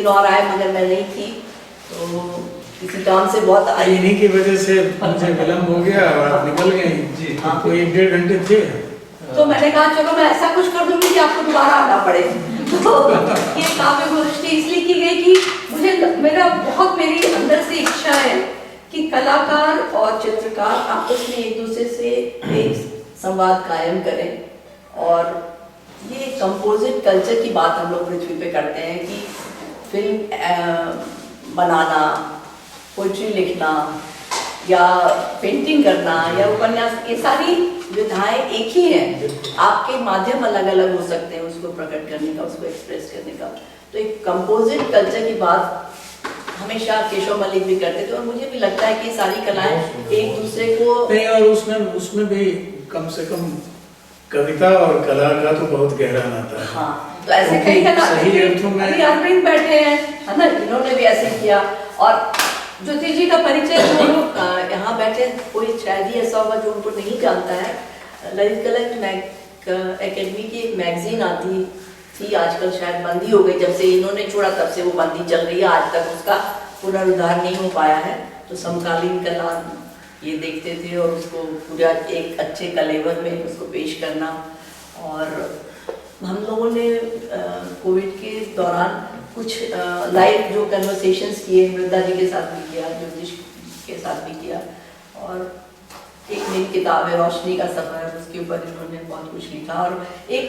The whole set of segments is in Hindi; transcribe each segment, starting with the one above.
दिन और आए मगर मैं नहीं थी, तो किसी काम से बहुत आई। इन्हीं की वजह से मुझे विलम्ब हो गया और आप निकल गई जी। कोई 1-1.5 घंटे थे, तो मैंने कहा चलो मैं ऐसा कुछ कर दूंगी कि आपको दोबारा आना पड़े। तो ये काव्य गोष्ठी इसलिए की गई कि मुझे मेरी अंदर से इच्छा है कि कलाकार और चित्रकार आपस में एक दूसरे से एक संवाद कायम करें। और ये कंपोजिट कल्चर की बात हम लोग पृथ्वी पे करते हैं कि फिल्म बनाना, पोइट्री लिखना या पेंटिंग करना या उपन्यास, ये सारी विधाएं एक ही हैं। आपके माध्यम अलग अलग हो सकते हैं उसको प्रकट करने का, उसको एक्सप्रेस करने का। तो एक कंपोजिट कल्चर की बात हमेशा केशव मलिक भी करते थे और मुझे भी लगता है कि सारी कलाएं एक दूसरे को नहीं, और उसमें भी कम से कम कविता और कला का तो बहुत गहरा नाता है। हाँ, तो ऐसे कई सही अर्थों में अरविंद बैठे हैं, है ना, इन्होंने भी ऐसे किया। और ज्योति जी का परिचय जो लोग यहाँ बैठे, कोई शायद ही ऐसा होगा जो उनको नहीं जानता है। ललित कला एकेडमी की एक मैगजीन आती थी, आजकल शायद बंदी हो गई, जब से इन्होंने छोड़ा तब से वो बंदी चल रही है, आज तक उसका पुनरुद्धार नहीं हो पाया है। तो समकालीन कला ये देखते थे और उसको पूरा एक अच्छे कलेवर में उसको पेश करना। और हम लोगों ने कोविड के दौरान कुछ लाइव जो कन्वर्सेशंस किए, मृदा जी के साथ भी किया, ज्योतिष के साथ भी किया। और एक मेरी किताब है रोशनी का सफ़र, उसके ऊपर इन्होंने बहुत कुछ लिखा और एक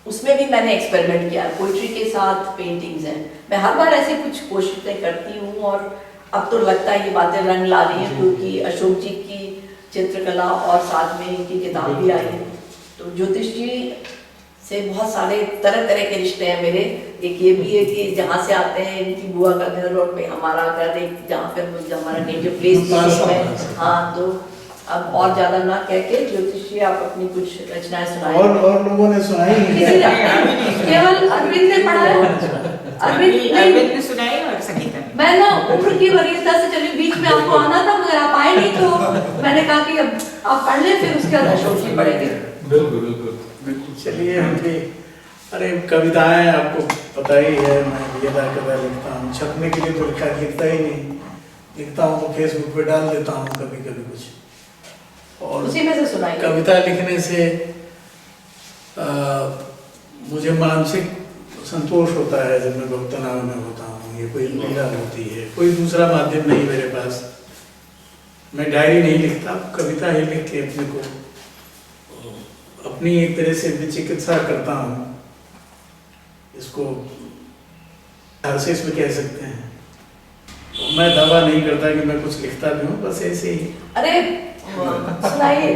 उसमें भी मैंने एक्सपेरिमेंट किया, पोइट्री के साथ पेंटिंग्स हैं। मैं हर बार ऐसे कुछ कोशिशें करती हूँ और अब तो लगता है ये बातें रंग ला रही हैं, क्योंकि अशोक जी की चित्रकला और साथ में इनकी किताब भी आई है। तो ज्योतिष जी से बहुत सारे तरह तरह के रिश्ते हैं मेरे। एक ये भी है कि जहाँ से आते हैं इनकी बुआ का घर और हमारा घर एक जहाँ पे हमारा नेटिव प्लेस है। हाँ, तो अब और ज्यादा ना कह के ज्योतिष जी आप अपनी कुछ रचनाएं सुनाएं। और लोगों ने सुनाई केवल अरविंद ने पढ़ा है, अरविंद ने सुनाई और संगीता। मैं ना उम्र की वरीयता से चली, बीच में आपको आना था मगर आप आए नहीं, तो मैंने कहा कि अब आप पढ़ ले, फिर उसके बाद अशोक जी पढ़ेंगे। बिल्कुल बिल्कुल बिल्कुल। चलिए हम भी, अरे कविताएं आपको पता ही है, मैं कविता लिखता हूँ, छपने के लिए तो लिखता ही नहीं, लिखता हूँ तो फेसबुक पे डाल देता हूँ कभी कभी कुछ, और उसी में से सुनाइए। कविता लिखने से मुझे मानसिक संतोष होता है जब मैं बहुत तनाव में होता हूँ। ये कोई पीड़ा होती है, कोई दूसरा माध्यम नहीं मेरे पास। मैं डायरी नहीं लिखता, कविता ही लिख के अपने को अपनी एक तरह से विचिकित्सा करता हूँ, इसको इसमें कह सकते हैं। मैं दावा नहीं करता कि मैं कुछ लिखता भी हूँ, बस ऐसे ही। अरे सुनाइए।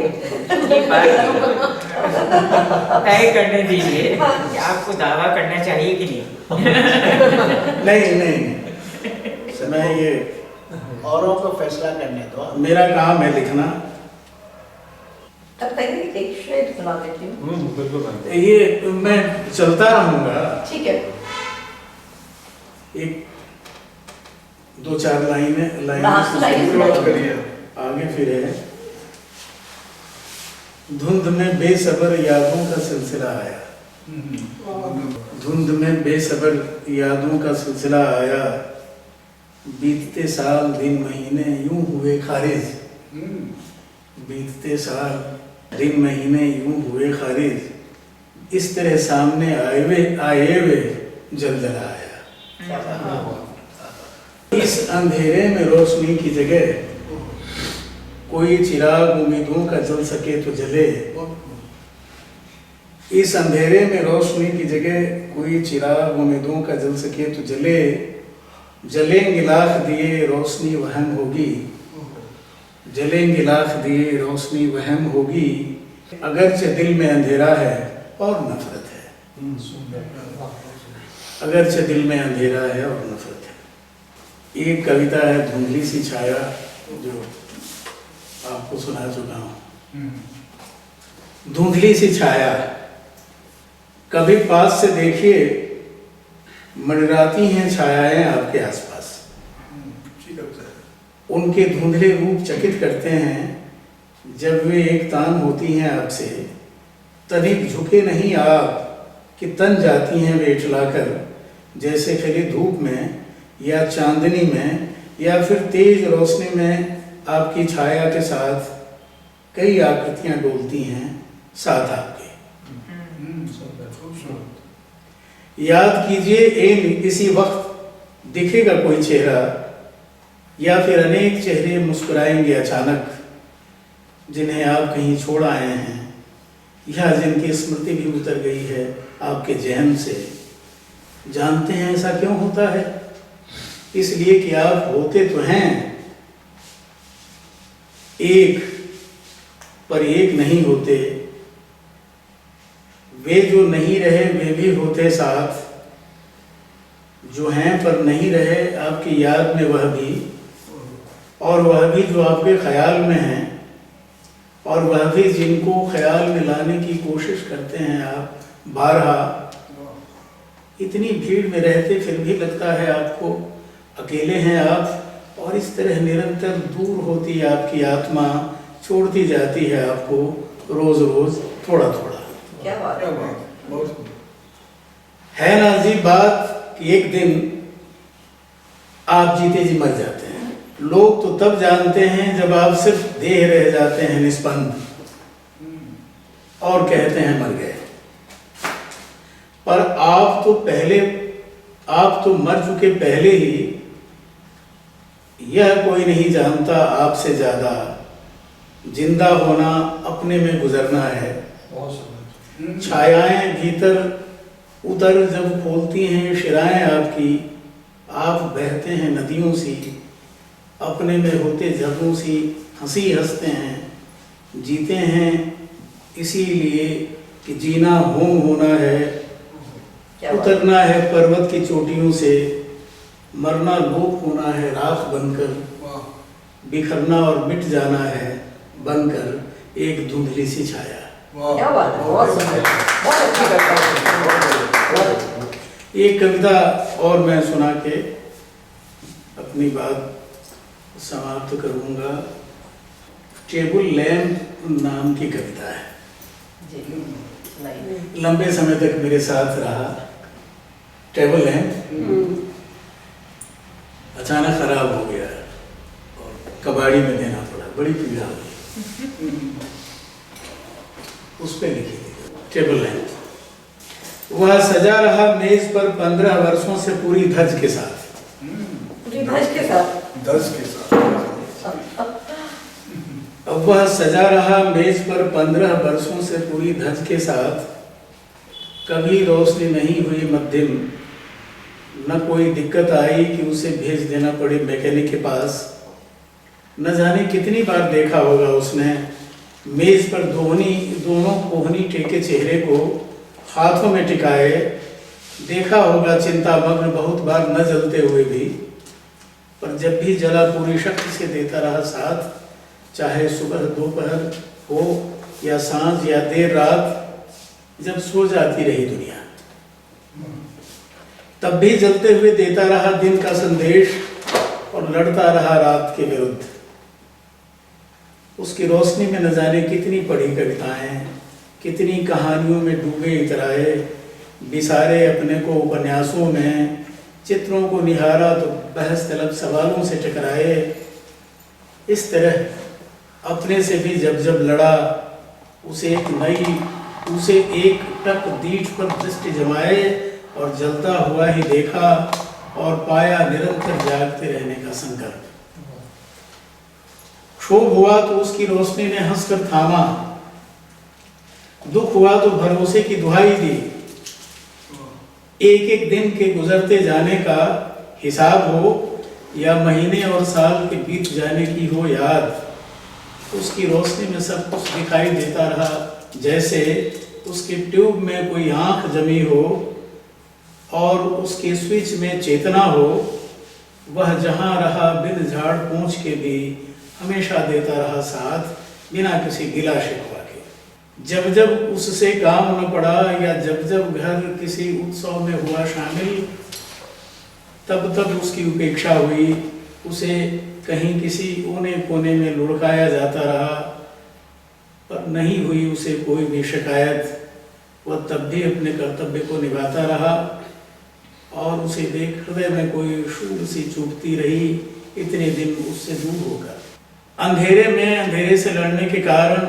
तय करने दीजिए कि आपको दावा करना चाहिए कि नहीं। नहीं समय ये औरों को फैसला करने दो, मेरा काम है लिखना। तब तक एक शेर सुना देती हूँ। बिल्कुल। ये मैं चलता रहूंगा, ठीक है। एक 2-4 लाइनें आगे फिर है। धुंध में बेसबर यादों का सिलसिला आया, धुंध में बेसबर यादों का सिलसिला आया, बीतते साल दिन महीने यूं हुए खारिज, बीतते साल दिन महीने यूं हुए खारिज, इस तरह सामने आए वे जलजला आया। इस अंधेरे में रोशनी की जगह कोई चिराग उम्मीदों का जल सके तो जले, इस अंधेरे में रोशनी की जगह कोई चिराग उम्मीदों का जल सके तो जले, जलेंगे लाख दिए रोशनी वहम होगी, जलेंगे लाख दिए रोशनी वहम होगी, अगरचे दिल में अंधेरा है और नफरत है, अगरचे दिल में अंधेरा है और नफरत है। एक कविता है धुंधली सी छाया, जो आपको सुना चुका हूँ। धुंधली सी छाया, कभी पास से देखिए मंडराती हैं छायाएं आपके आसपास, उनके धुंधले रूप चकित करते हैं, जब वे एक तान होती हैं आपसे, तनिक झुके नहीं आप कि तन जाती हैं वे इठलाकर, जैसे खिली धूप में या चांदनी में या फिर तेज रोशनी में आपकी छाया के साथ कई आकृतियां डोलती हैं साथ आपके। याद कीजिए इसी वक्त दिखेगा कोई चेहरा या फिर अनेक चेहरे मुस्कुराएंगे अचानक, जिन्हें आप कहीं छोड़ आए हैं या जिनकी स्मृति भी उतर गई है आपके जहन से। जानते हैं ऐसा क्यों होता है? इसलिए कि आप होते तो हैं एक, पर एक नहीं होते। वे जो नहीं रहे वे भी होते साथ, जो हैं पर नहीं रहे आपकी याद में वह भी, और वह भी जो आपके ख्याल में हैं, और वह भी जिनको ख्याल में लाने की कोशिश करते हैं आप बारहा। इतनी भीड़ में रहते फिर भी लगता है आपको अकेले हैं आप, और इस तरह निरंतर दूर होती आपकी आत्मा, छोड़ती जाती है आपको रोज रोज थोड़ा थोड़ा। क्या बात है। है ना अजीब बात कि एक दिन आप जीते जी मर जाते हैं। लोग तो तब जानते हैं जब आप सिर्फ देह रह जाते हैं निस्पंद, और कहते हैं मर गए। पर आप तो मर चुके पहले ही। यह कोई नहीं जानता आपसे ज्यादा, जिंदा होना अपने में गुजरना है। छायाएं भीतर उतर जब खोलती हैं शिराएं आपकी, आप बहते हैं नदियों सी, अपने में होते झरनों सी हंसी हंसते हैं। जीते हैं इसीलिए कि जीना होम होना है, उतरना है पर्वत की चोटियों से, मरना लोप होना है राख बनकर, बिखरना और मिट जाना है बनकर एक धुंधली सी छाया। क्या बात है, बहुत सुंदर, बहुत अच्छी कविता। एक कविता और मैं सुना के अपनी बात समाप्त करूंगा। टेबल लैंप नाम की कविता है, जी सुनाइए। लंबे समय तक मेरे साथ रहा। टेबल लैंप अचानक खराब हो गया और कबाड़ी में देना पड़ा, बड़ी पीड़ा हुई। उस पे लिखी थी टेबल लैंप। वह सजा रहा मेज पर 15 वर्षों से पूरी धज के साथ। पूरी धज के साथ। अब वह सजा रहा मेज पर 15 वर्षों से पूरी धज के साथ। कभी रोशनी नहीं हुई मध्यम, न कोई दिक्कत आई कि उसे भेज देना पड़े मैकेनिक के पास। न जाने कितनी बार देखा होगा उसने मेज पर दोनों कोहनी टेके चेहरे को हाथों में टिकाए। देखा होगा चिंता मग्न बहुत बार न जलते हुए भी, पर जब भी जला पूरी शक्ति से देता रहा साथ। चाहे सुबह दोपहर हो या सांझ या देर रात, जब सो जाती रही दुनिया तब भी जलते हुए देता रहा दिन का संदेश और लड़ता रहा रात के विरुद्ध। उसकी रोशनी में न जाने कितनी पढ़ी कविताएं, कितनी कहानियों में डूबे इतराए, बिसारे अपने को उपन्यासों में, चित्रों को निहारा तो बहस तलब सवालों से टकराए। इस तरह अपने से भी जब जब लड़ा, उसे एक टक दीठ पर दृष्टि जमाए और जलता हुआ ही देखा और पाया निरंतर जागते रहने का संकल्प। क्षोभ हुआ तो उसकी रोशनी ने हंसकर थामा, दुख हुआ तो भरोसे की दुहाई दी। एक एक दिन के गुजरते जाने का हिसाब हो या महीने और साल के बीत जाने की हो याद, उसकी रोशनी में सब कुछ दिखाई देता रहा जैसे उसके ट्यूब में कोई आंख जमी हो और उसके स्विच में चेतना हो। वह जहां रहा बिन झाड़ पोंछ के भी हमेशा देता रहा साथ, बिना किसी गिला शिकवा के। जब जब उससे काम न पड़ा या जब जब घर किसी उत्सव में हुआ शामिल, तब तब उसकी उपेक्षा हुई। उसे कहीं किसी कोने कोने में लुढ़काया जाता रहा, पर नहीं हुई उसे कोई भी शिकायत। वह तब भी अपने कर्तव्य को निभाता रहा और उसे देख हृदय में कोई शूल सी चुभती रही, इतने दिन उससे दूर होगा। अंधेरे में अंधेरे से लड़ने के कारण,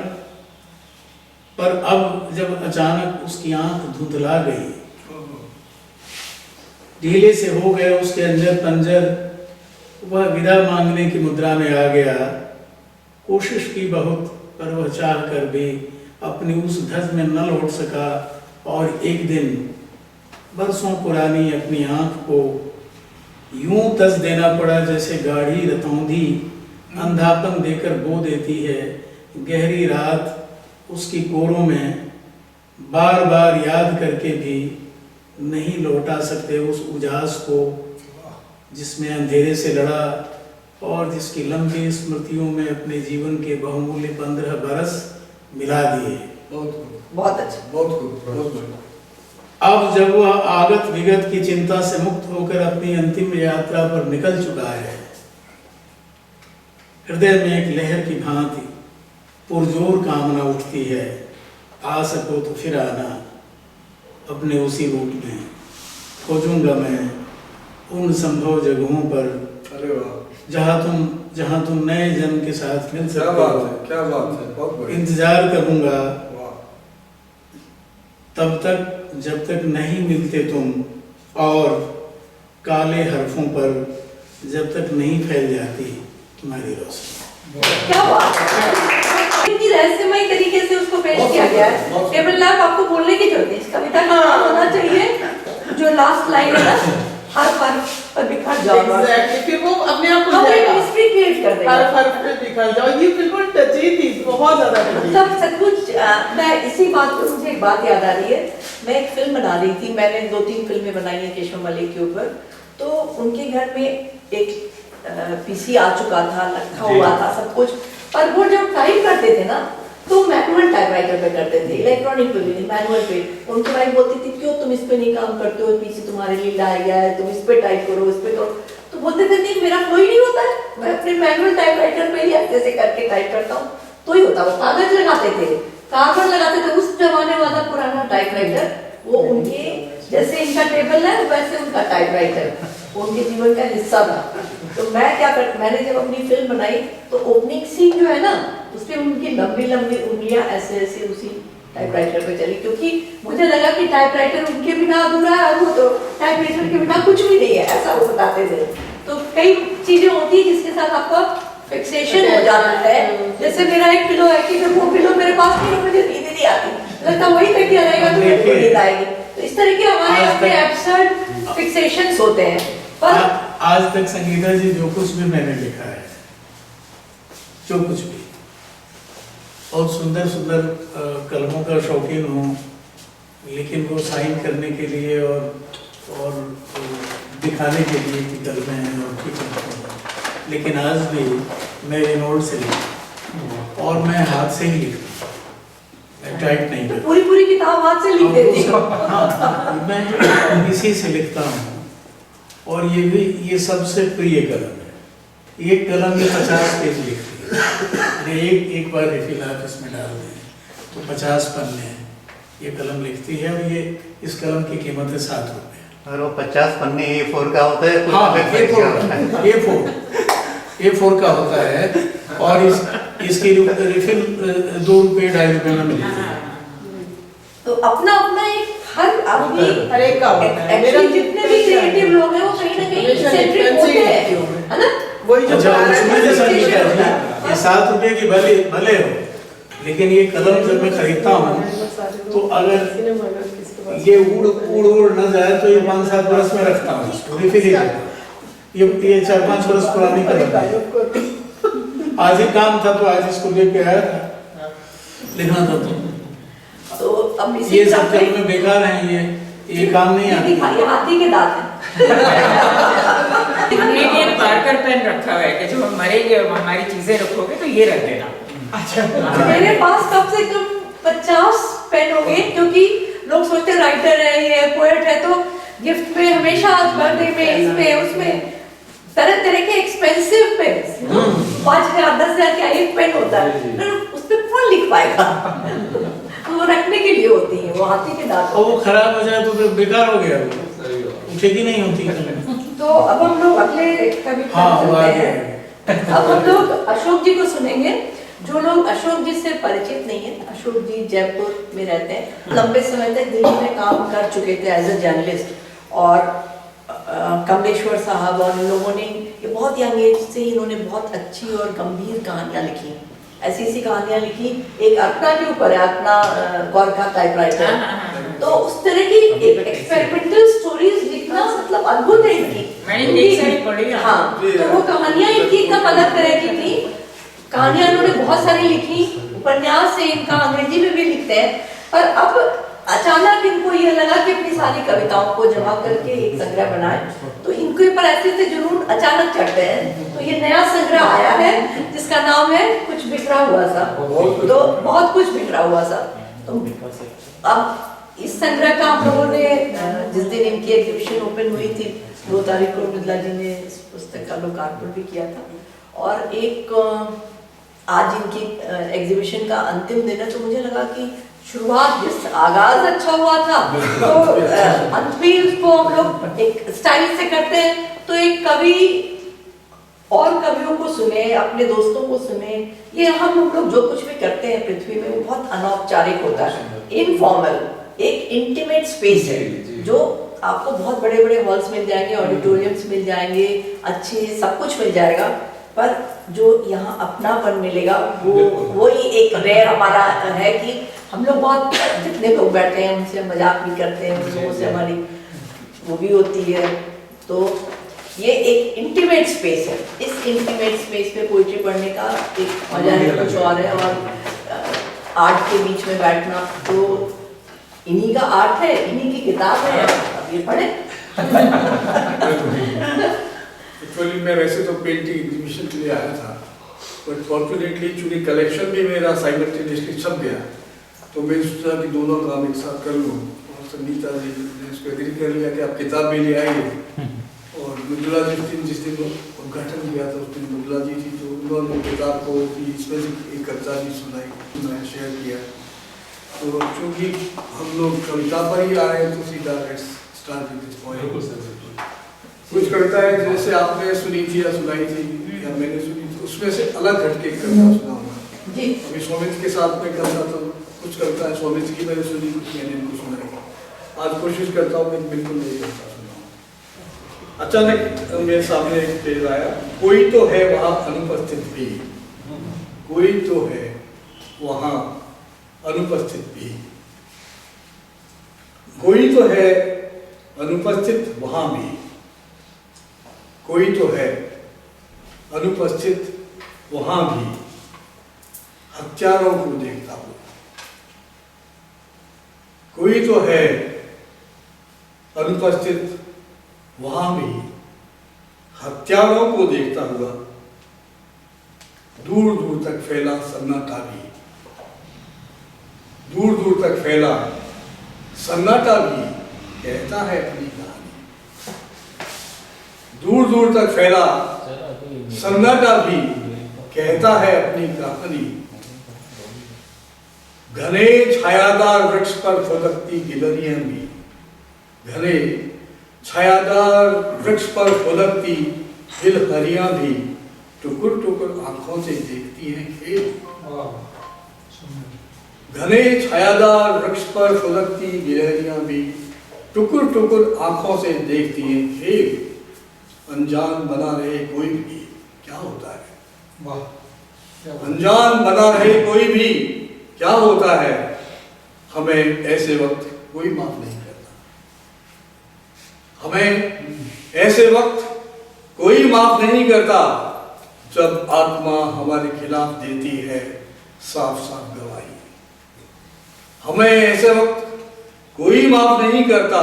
पर अब जब अचानक उसकी आंख धुंधला गई, ढीले से हो गए उसके अंजर पंजर, वह विदा मांगने की मुद्रा में आ गया। कोशिश की बहुत, पर वह चाह कर भी अपनी उस धज में न लौट सका, और एक दिन बरसों पुरानी अपनी आंख को यूं तज देना पड़ा जैसे गाढ़ी रतौंधी अंधापन देकर बो देती है। गहरी रात उसकी कोरों में बार बार याद करके भी नहीं लौटा सकते उस उजास को जिसमें अंधेरे से लड़ा, और जिसकी लंबी स्मृतियों में अपने जीवन के बहुमूल्य 15 बरस मिला दिए। बहुत अच्छा। बहुत खूब, बहुत खूब। अब जब वह आगत विगत की चिंता से मुक्त होकर अपनी अंतिम यात्रा पर निकल चुका है, हृदय में एक लहर की भांति पुरजोर कामना उठती है, आ सको तो फिर आना अपने उसी रूप में। खोजूंगा मैं उन संभव जगहों पर अरे वाह, जहां तुम नए जन्म के साथ मिल क्या सकते बात हो। है, क्या बात है, बहुत बढ़िया। इंतजार करूंगा वाह, तब तक जब तक नहीं मिलते तुम, और काले हरफों पर जब तक नहीं फैल जाती तुम्हारी रोशनी। क्या बात है, इतनी रहस्यमय तरीके से उसको पेश बहुत किया गया है। बहुत टेबल लैंप आपको बोलने की जरूरत है, इस कविता का नाम होना चाहिए जो लास्ट लाइन है ना, हर फर्क पर बिखर जाओ। Exactly, फिर वो अपने आप हम हो एक जाएगा। मिस्ट्री क्रिएट कर देगा। हर फर्क पे बिखर जाओ, ये बिल्कुल टची थी, बहुत ज्यादा टची। सब सचमुच मैं इसी बात पर मुझे एक बात याद आ रही है। मैं एक फिल्म बना रही थी, मैंने 2-3 फिल्में बनाई हैं केशव मलिक के ऊपर। तो उनके घर में एक पीसी आ चुका था, रखा हुआ था सब कुछ, पर वो जब टाइप करते थे ना तो मैनुअल टाइपराइटर पे करते थे, इलेक्ट्रॉनिक पे नहीं, मैनुअल पे। उनकी वाइफ बोलती थी क्यों तुम इस पे नहीं काम करते हो, पीसी तुम्हारे लिए लाया गया है, तुम इस पे टाइप करो, इस पे करो। तो बोलते थे नहीं मेरा फ्लो ही नहीं होता है, मैं अपने मैनुअल टाइपराइटर पे ही ऐसे से करके टाइप करता हूँ तो ही होता। वो कागज लगाते थे, कार्बन लगाते थे, उस जमाने वाला पुराना टाइपराइटर, वो उनके जैसे इनका टेबल है वैसे उनका टाइपराइटर उनके जीवन का हिस्सा था। तो मैंने जब अपनी फिल्म बनाई तो ओपनिंग सीन जो है ना उसपे उनकी लंबी लंबी उंगलियां ऐसे ऐसे उसी टाइपराइटर पे चली, क्योंकि मुझे लगा कि टाइपराइटर उनके बिना अधूरा है और वो तो टाइपराइटर के बिना कुछ भी नहीं है, ऐसा वो बताते थे। तो कई चीजें होती है जिसके साथ आपका फिक्सेशन हो जाता है। जैसे मेरा एक पिलो है कि जब वो पिलो मेरे पास नहीं, मुझे नींद नहीं आती, लगता वही तकिया रहेगा तो मेरे को नींद आएगी। तो इस तरह के हमारे अपने एब्सर्ड फिक्सेशंस होते हैं। पर आज तक संगीता जी जो कुछ भी मैंने लिखा है, जो कुछ भी, और सुंदर सुंदर कलमों का शौकीन हूँ, लेकिन वो साइन करने के लिए और दिखाने के लिए कि कलमें हैं और ठीक है, लेकिन आज भी मैं नोट से लिखता और मैं हाथ से ही लिखता, मैं टाइप नहीं करता। पूरी किताब हाथ से लिख देती हूँ। हाँ, मैं इसी से लिखता हूँ, और ये सबसे प्रिय कलम है। एक कलम में 50 पेज लिखती है, एक बार रिफिल आप इसमें डाल दें तो 50 पन्ने हैं ये कलम लिखती है, और ये इस कलम की कीमत है 7 रुपये। और वो 50 पन्ने A4 का होता है, हाँ, A4 का होता है, और इसकी रिफिल 2 रुपये 2.5 रुपये में मिलती है। तो अपना एक हर आदमी, हर एक का होता है। मेरा जितने भी क्रिएटिव लोग हैं वो कहीं ना कहीं एक्सेंट्रिक होते हैं, है ना? वही जो अच्छा, पुराना उसमें जैसा है, लिखा है जी, ये 7 रुपये की भले हो, लेकिन ये कलम जब मैं खरीदता हूँ तो अगर ये उड़ न जाए तो ये 5-7 बरस में रखता हूँ इसको, रिफिल ही करता हूँ। ये 4-5 बरस पुरानी कलम है। आज ही काम था तो आज इसको लेके आया था, लिखना था तो अब तो ये सब कलमें बेकार हैं, ये काम नहीं आती। दिखाइए हाथी के दांत हैं। इंडियन पार्कर पेन रखा हुआ है कि जब हम मरेंगे और हमारी चीजें रखोगे तो ये रख देना। अच्छा, मेरे पास कम से कम 50 पेन होंगे, क्योंकि लोग सोचते राइटर है, ये पोएट है, तो गिफ्ट में हमेशा बर्थडे में इसमें उसमें तरह तरह के एक्सपेंसिव पेन, 5,000 10,000 का एक पेन होता है, उस पर कौन लिख पाएगा? वो रखने के लिए होती है, वो हाथी के दांत। और वो खराब हो जाए तो फिर बेकार हो गया, वो उठेगी नहीं होती। तो अब हम लोग अगले कवि पर हाँ, वो चलते आगे हैं। अब हम लोग अशोक जी को सुनेंगे। जो लोग अशोक जी से परिचित नहीं है, अशोक जी जयपुर में रहते हैं, लंबे समय तक दिल्ली में काम कर चुके थे एज अ जर्नलिस्ट। और कमलेश्वर साहब और लोगों ने ये बहुत यंग एज से इन्होंने बहुत अच्छी और गंभीर कहानियां लिखी, ऐसी ऐसी कहानियां लिखी। एक अपना के ऊपर है, अपना गोरखा टाइपराइटर। तो उस तरह की एक्सपेरिमेंटल स्टोरीज लिखना मतलब अद्भुत है इनकी। मैंने देख सारी पढ़ी। हाँ, तो वो कहानियां इनकी एकदम अलग तरह की थी। कहानियां इन्होंने बहुत सारी लिखी, उपन्यास से इनका अंग्रेजी में भी लिखते हैं। पर अब अचानक इनको ये लगा कि अपनी सारी कविताओं को जमा करके एक संग्रह बनाए। तो इनके ऊपर ऐसे ऐसे जुनून अचानक चढ़ते हैं। तो ये नया संग्रह आया है जिसका नाम है कुछ बिखरा हुआ सा। तो बहुत कुछ बिखरा हुआ सा। तो अब इस संग्रह का हम लोगों ने जिस दिन इनकी एग्जीबिशन ओपन हुई थी 2 तारीख को मृदुला जी ने इस पुस्तक का लोकार्पण भी किया था। और एक आज इनकी एग्जीबिशन का अंतिम दिन है। तो मुझे लगा कि शुरुआत जिस आगाज अच्छा हुआ था तो अंत भी उसको हम लोग एक स्टाइल से करते हैं। तो एक कवि और कवियों को सुने, अपने दोस्तों को सुने। ये हम लोग जो कुछ भी करते हैं पृथ्वी में वो बहुत अनौपचारिक होता है, इनफॉर्मल, एक इंटीमेट स्पेस है। जो आपको बहुत बड़े बड़े हॉल्स मिल जाएंगे, ऑडिटोरियम्स मिल जाएंगे, अच्छे सब कुछ मिल जाएगा, पर जो यहाँ अपनापन मिलेगा वो ही एक रेयर हमारा है कि हम लोग बहुत जितने लोग बैठे हैं उनसे मजाक भी करते हैं, उन लोगों से हमारी वो भी होती है। तो ये एक इंटीमेट स्पेस है। इस इंटीमेट स्पेस पे पोइट्री पढ़ने का एक मजा है, कुछ और है। और आर्ट के बीच में बैठना तो इन्हीं का आर्ट है, इन्हीं की किताब है, अब ये पढ़े। एक्चुअली मैं वैसे तो पेंटिंग एग्जीबिशन के लिए आया था, बट फॉर्चुनेटली चूंकि कलेक्शन भी मेरा साइमल्टेनियसली छप गया, तो मैं सोचा कि दोनों काम एक साथ कर लूँ। और संगीता जी ने इसको एग्री कर लिया कि आप किताब भी ले आइए। और मृदुला जी जिस दिन उद्घाटन किया था उस दिन मृदुला जी थी, तो उन्होंने किताब को इसमें से एक कविता भी सुनाई, मैं शेयर किया। तो चूँकि हम लोग कविता पर ही आ रहे हैं तो सीधा let's start with this point. कुछ कविताएं जैसे आपने सुनी थी या सुनाई थी या मैंने सुनी थी, उसमें से अलग हटके कविता सुनाऊंगा जी। अभी सौमित्र के साथ में करता था, कुछ कविताएं सौमित्र की मैंने सुनी, कुछ मैंने इनको सुनाई। आज कोशिश करता हूँ मैं बिल्कुल नहीं करता सुनाऊँ। अचानक मेरे सामने एक पेज आया, कोई तो है वहाँ अनुपस्थित भी, कोई तो है वहाँ अनुपस्थित भी, कोई तो है अनुपस्थित वहाँ भी, कोई तो है अनुपस्थित वहां भी, हत्यारों को देखता हुआ। कोई तो है अनुपस्थित वहां भी, हत्यारों को देखता हुआ। दूर दूर तक फैला सन्नाटा भी, दूर दूर तक फैला सन्नाटा भी कहता है अपनी कहानी। दूर दूर तक फैला सन्नाटा भी कहता है अपनी कहानी। घने छायादार वृक्ष पर फुदकती गिलहरियां भी, घने छायादार वृक्ष पर फुदकती गिलहरियां भी टुकुर टुकुर आंखों से देखती हैं खेल। घने छायादार वृक्ष पर फुदकती गिलहरियां भी टुकुर टुकुर आंखों से देखती हैं खेल। अनजान बना रहे कोई भी क्या होता है, अनजान बना रहे कोई भी क्या होता है, हमें ऐसे वक्त कोई माफ नहीं करता, हमें ऐसे वक्त कोई माफ नहीं करता जब आत्मा हमारे खिलाफ देती है साफ साफ गवाही। हमें ऐसे वक्त कोई माफ नहीं करता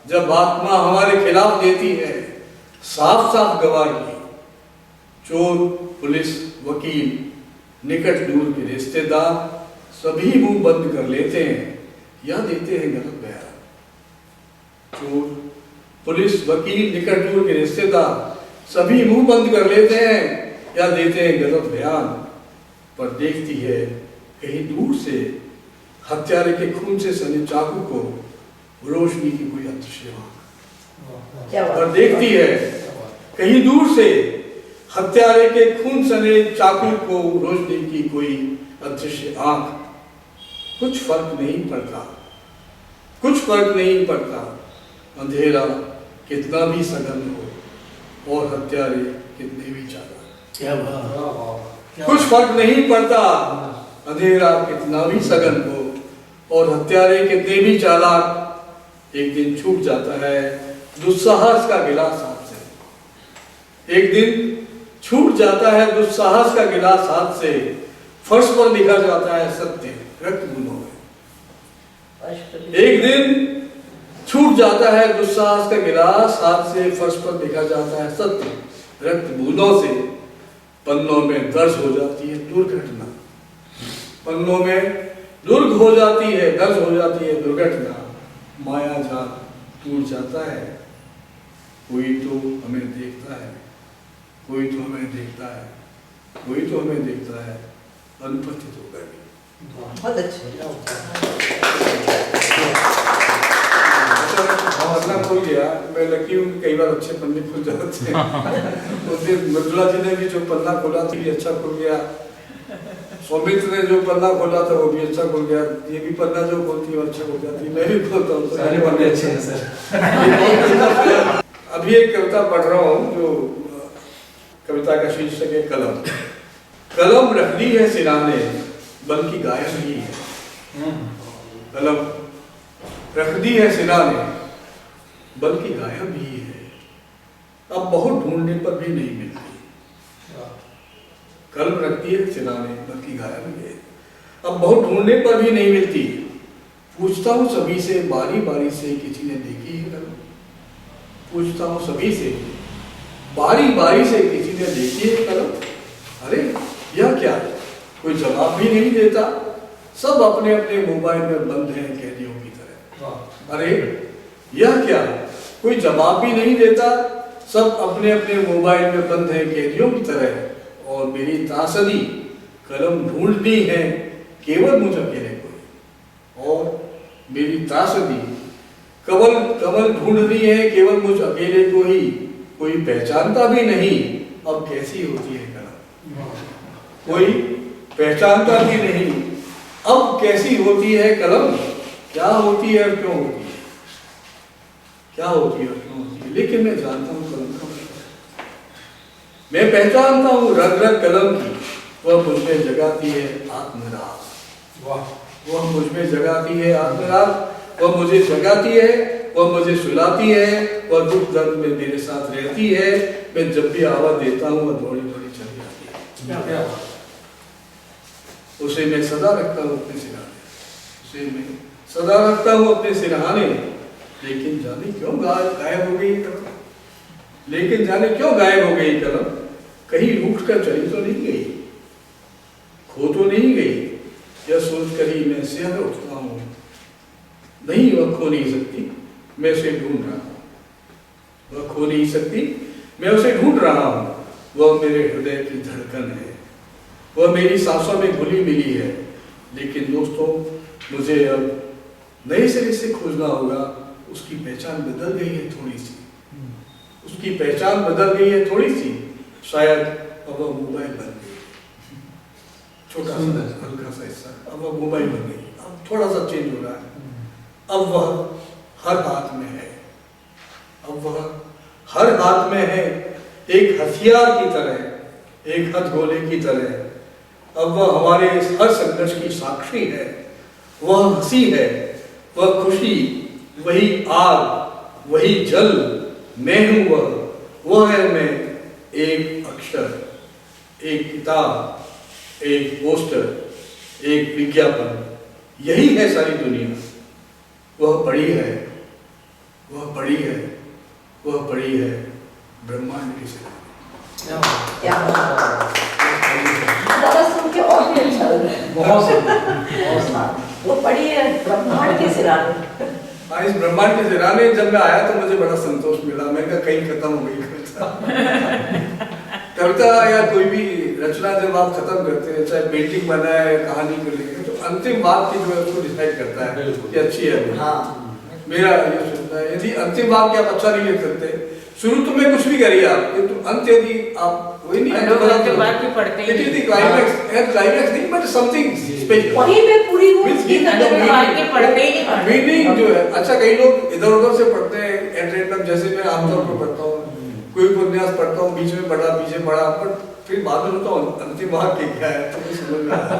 जब आत्मा हमारे खिलाफ देती है साफ साफ गवाही। चोर, पुलिस, वकील, निकट दूर के रिश्तेदार सभी मुंह बंद कर लेते हैं या देते हैं गलत बयान। चोर, पुलिस, वकील, निकट दूर के रिश्तेदार सभी मुंह बंद कर लेते हैं या देते हैं गलत बयान। पर देखती है कहीं दूर से हत्यारे के खून से सने चाकू को रोशनी की कोई अदृश्य आंख। क्या और बात। देखती है कहीं दूर से हत्यारे के खून सने चाकू को रोशनी की कोई अदृश्य आंख। कुछ फर्क नहीं पड़ता, कुछ फर्क नहीं पड़ता, अंधेरा कितना भी सघन हो और हत्यारे कितने भी चालाक। क्या बात। कुछ फर्क नहीं पड़ता, अंधेरा कितना भी सघन हो और हत्यारे कितने भी चालाक। एक दिन छूट जाता है दुस्साहस का गिलास हाथ से, एक दिन छूट जाता है दुस्साहस का गिलास हाथ से, फर्श पर लिखा जाता है सत्य रक्त बूंदों में। एक दिन छूट जाता है दुस्साहस का गिलास हाथ से, फर्श पर लिखा जाता है सत्य रक्त बूंदों से। पन्नों में दर्ज हो जाती है दुर्घटना, पन्नों में दुर्ग हो जाती है, दर्ज हो जाती है दुर्घटना। माया जाल टूट जाता है, कोई तो हमें देखता है, कोई तो हमें देखता है, कोई तो हमें देखता है, अनुपस्थित होकर भी। बहुत अच्छे। पन्ना खुल गया, मैं लकी हूँ कई बार अच्छे पन्ने खुल जाते हैं। उस दिन मृदुला जी ने भी जो पन्ना खोला था ये अच्छा खुल गया, सौमित्र ने जो पन्ना खोला था वो भी अच्छा खुल गया, ये भी पन्ना जो खोलती है अच्छा हो जाती है, मैं भी खोलता हूँ। सारे पन्ने अच्छे हैं सर। अभी एक कविता पढ़ रहा हूँ जो कविता का शीर्षक है कलम। कलम रख दी है सिराने बल्कि गायब ही है। कलम रख दी है सिराने बल्कि गायब ही है, अब बहुत ढूंढने पर भी नहीं मिलती। कलम रखती है सिराने बल्कि गायब ही है, अब बहुत ढूंढने पर भी नहीं मिलती। पूछता हूँ सभी से बारी बारी से किसी ने देखी है कलम। पूछता हूँ सभी से बारी बारी से किसी ने देखी है कलम। अरे यह क्या है, कोई जवाब भी नहीं देता, सब अपने अपने मोबाइल में बंद हैं कैदियों की तरह। अरे यह क्या है, कोई जवाब भी नहीं देता, सब अपने अपने मोबाइल में बंद हैं कैदियों की तरह। और मेरी तासदी कलम ढूंढनी है केवल मुझ अकेले को, और मेरी तासदी कमल ढूंढनी है केवल मुझ अकेले को ही। कोई पहचानता भी नहीं अब कैसी होती है कलम, कोई पहचानता भी नहीं अब कैसी होती है कलम। क्या होती है और क्यों होती है, क्या होती है और क्यों होती है, लेकिन मैं जानता हूँ कलम का मतलब। मैं पहचानता हूँ रग रग कलम की, वह मुझ में जगाती है आत्मराग। वह मुझ में जगाती है आत्मराग, वह मुझे जगाती है, वह मुझे सुलाती है, वह दुख दर्द में मेरे साथ रहती है। मैं जब भी आवाज देता हूँ वह दौड़ी दौड़ी चली जाती है। उसे मैं सदा रखता हूँ अपने सिरहाने, उसे मैं सदा रखता हूँ अपने सिरहाने। लेकिन जाने क्यों गायब हो गई कलम, लेकिन जाने क्यों गायब हो गई कलम। कहीं रूठ कर चली तो नहीं गई, खो तो नहीं गई, यह सोच कर ही मैं सिहर उठता हूँ। नहीं वह खो नहीं सकती, मैं उसे ढूंढ रहा हूँ। वह खो नहीं सकती, मैं उसे ढूंढ रहा हूँ। वह मेरे हृदय की धड़कन है, वह मेरी सांसों में घुली मिली है। लेकिन दोस्तों मुझे अब नए सिरे से खोजना होगा। उसकी पहचान बदल गई है थोड़ी सी, उसकी पहचान बदल गई है थोड़ी सी। शायद अब वह मोबाइल बन गई, छोटा सा हल्का सा हिस्सा, अब वह मोबाइल बन गई, अब थोड़ा सा चेंज हो रहा है। अब वह हर हाथ में है, अब वह हर हाथ में है, एक हथियार की तरह, एक हथगोले की तरह। अब वह हमारे हर संघर्ष की साक्षी है। वह हंसी है, वह खुशी, वही आग, वही जल। मैं हूं वह है मैं। एक अक्षर, एक किताब, एक पोस्टर, एक विज्ञापन, यही है सारी दुनिया। वह पड़ी है, वह पड़ी है, वह पड़ी है ब्रह्मांड की सिरा। क्या ज़्यादा सुन के और भी अच्छा लग रहा है। वो पड़ी है ब्रह्मांड के सिराने। हाँ, इस ब्रह्मांड के सिराने जब मैं आया तो मुझे बड़ा संतोष मिला। मैंने कहा कहीं खत्म हो गई कविता। कविता या कोई भी रचना जब आप खत्म करते हैं, चाहे पेंटिंग बनाए या कहानी को लिखे, तो अंतिम बात की जो है उसको डिसाइड करता है कि अच्छी है। हाँ, मेरा ये सोचना है, यदि अंतिम वाक्य आप अच्छा नहीं लिख सकते, शुरू तो में कुछ भी करिए आप, किंतु अंत यदि आप वही नहीं लोग अंतिम वाक्य पढ़ते ही नहीं। क्लाइमैक्स नहीं, बट समथिंग स्पेशल वहीं पे पूरी वो Means गीत अंतिम अंदर वाक्य पढ़ते ही नहीं। मीनिंग जो है, अच्छा कई लोग इधर उधर से पढ़ते हैं एट रैंडम, जैसे मैं आमतौर पर पढ़ता हूँ, कोई उपन्यास पढ़ता हूँ, बीच में पढ़ा पीछे पढ़ा, बट फिर बाद में होता हूँ अंतिम वाक्य क्या है तो मुझे समझ में आया।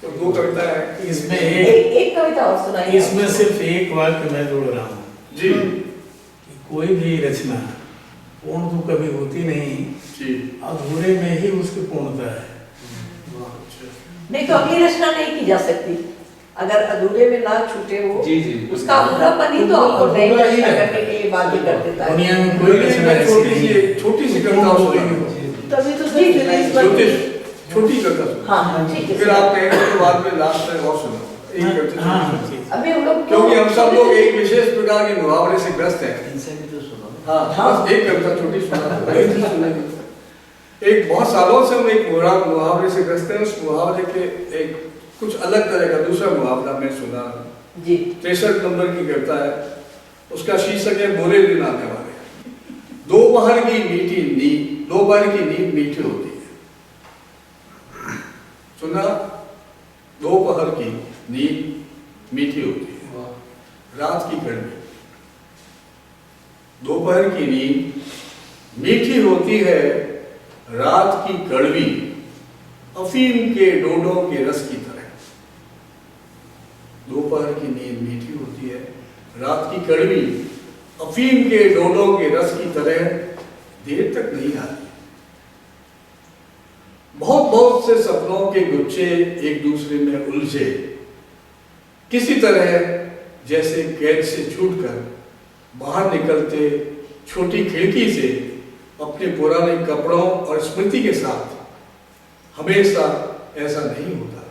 तो दो कविता है इसमें एक कविता और सुनाइए। इसमें सिर्फ एक वाक्य मैं जोड़ रहा हूँ जी कि कोई भी रचना पूर्ण तो कभी होती नहीं, जी। अधूरे में ही उसकी पूर्णता है। नहीं तो अगली रचना नहीं की जा सकती अगर अधूरे में ना छूटे वो, उसका अधूरापन ही तो आपको नई अधूरा ही रचना है। करने के लिए बाध्य कर देता है। दुनिया में कोई रचना ऐसी नहीं है। छोटी सी कविता सुनाइए। तभी तो सही सीरीज बन ज्योतिष छोटी कविता सुनाइए। हाँ ठीक है। फिर आप कहेंगे तो बाद में लास्ट में और सुनो एक कविता हाँ छोटी सी। ठीक। अभी हम लोग क्योंकि हम सब लोग एक विशेष प्रकार के मुहावरे से ग्रस्त हैं। इनसे भी तो सुनो। हाँ बस एक कविता छोटी सुना। एक बहुत सालों से हम एक मुहावरे से ग्रस्त हैं। उस मुहावरे के एक कुछ अलग तरह का दूसरा मुहावरा मैं सुना जी 63 नंबर की कविता है। उसका शीर्षक है बुरे दिन आने वाले। दोपहर की नींद मीठी होती है। सुना? दोपहर की नींद मीठी होती है, रात की कड़वी। दोपहर की नींद मीठी होती है, रात की कड़वी अफीम के डोडों के रस की तरह। दोपहर की नींद मीठी होती है, रात की कड़वी अफीम के डोडों के रस की तरह देर तक नहीं आती। बहुत बहुत से सपनों के गुच्छे एक दूसरे में उलझे, किसी तरह जैसे कैद से छूटकर बाहर निकलते छोटी खिड़की से अपने पुराने कपड़ों और स्मृति के साथ। हमेशा ऐसा नहीं होता।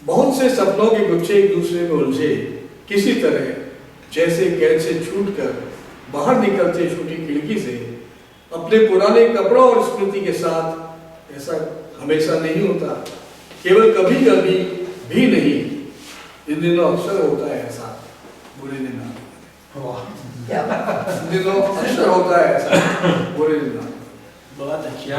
बहुत से सपनों के गुच्छे एक दूसरे में उलझे, किसी तरह जैसे कैद से छूटकर बाहर निकलते छोटी खिड़की से अपने पुराने कपड़ों और स्मृति के साथ। ऐसा हमेशा नहीं होता, केवल कभी कभी भी नहीं। इन दिनों अक्सर होता है ऐसा, बुरे दिन आने वाले। क्या बात। इन दिनों अक्सर होता है ऐसा, बुरे दिन आने वाले। बहुत अच्छा।